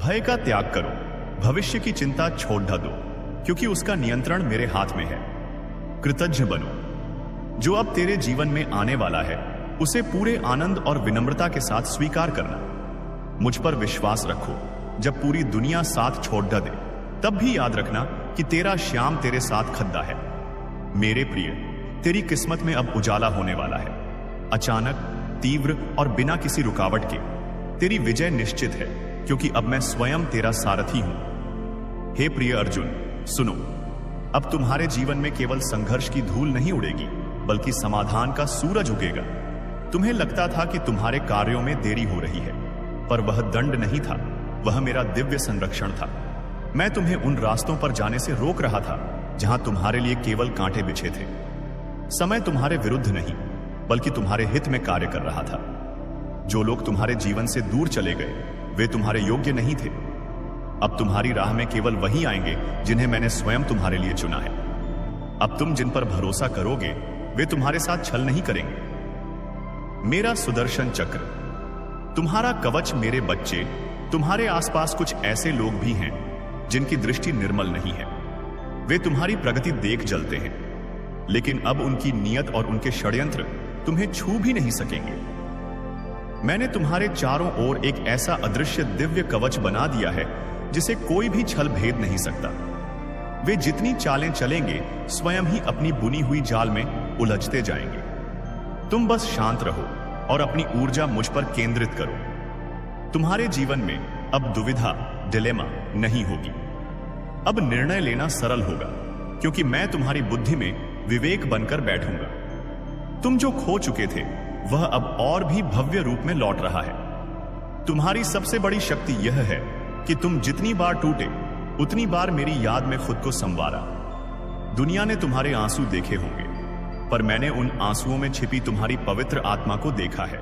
भय का त्याग करो, भविष्य की चिंता छोड़ दो, क्योंकि उसका नियंत्रण मेरे हाथ में है। कृतज्ञ बनो। जो अब तेरे जीवन में आने वाला है उसे पूरे आनंद और विनम्रता के साथ स्वीकार करना। मुझ पर विश्वास रखो। जब पूरी दुनिया साथ छोड़ दे तब भी याद रखना कि तेरा श्याम तेरे साथ खद्दा है। मेरे प्रिय, तेरी किस्मत में अब उजाला होने वाला है। अचानक, तीव्र और बिना किसी रुकावट के तेरी विजय निश्चित है, क्योंकि अब मैं स्वयं तेरा सारथी हूं। हे प्रिय अर्जुन, सुनो। अब तुम्हारे जीवन में केवल संघर्ष की धूल नहीं उड़ेगी, बल्कि समाधान का सूरज उगेगा। तुम्हें लगता था कि तुम्हारे कार्यों में देरी हो रही है, पर वह दंड नहीं था, वह मेरा दिव्य संरक्षण था। मैं तुम्हें उन रास्तों पर जाने से रोक रहा था जहां तुम्हारे लिए केवल कांटे बिछे थे। समय तुम्हारे विरुद्ध नहीं, बल्कि तुम्हारे हित में कार्य कर रहा था। जो लोग तुम्हारे जीवन से दूर चले गए वे तुम्हारे योग्य नहीं थे। अब तुम्हारी राह में केवल वही आएंगे जिन्हें मैंने स्वयं तुम्हारे लिए चुना है। अब तुम जिन पर भरोसा करोगे वे तुम्हारे साथ छल नहीं करेंगे। मेरा सुदर्शन चक्र, तुम्हारा कवच। मेरे बच्चे, तुम्हारे आसपास कुछ ऐसे लोग भी हैं जिनकी दृष्टि निर्मल नहीं है। वे तुम्हारी प्रगति देख जलते हैं, लेकिन अब उनकी नीयत और उनके षड्यंत्र तुम्हें छू भी नहीं सकेंगे। मैंने तुम्हारे चारों ओर एक ऐसा अदृश्य दिव्य कवच बना दिया है जिसे कोई भी छल भेद नहीं सकता। वे जितनी चालें चलेंगे स्वयं ही अपनी बुनी हुई जाल में उलझते जाएंगे। तुम बस शांत रहो और अपनी ऊर्जा मुझ पर केंद्रित करो। तुम्हारे जीवन में अब दुविधा, डिलेमा नहीं होगी। अब निर्णय लेना सरल होगा, क्योंकि मैं तुम्हारी बुद्धि में विवेक बनकर बैठूंगा। तुम जो खो चुके थे वह अब और भी भव्य रूप में लौट रहा है। तुम्हारी सबसे बड़ी शक्ति यह है कि तुम जितनी बार टूटे उतनी बार मेरी याद में खुद को संवारा। दुनिया ने तुम्हारे आंसू देखे होंगे, पर मैंने उन आंसुओं में छिपी तुम्हारी पवित्र आत्मा को देखा है।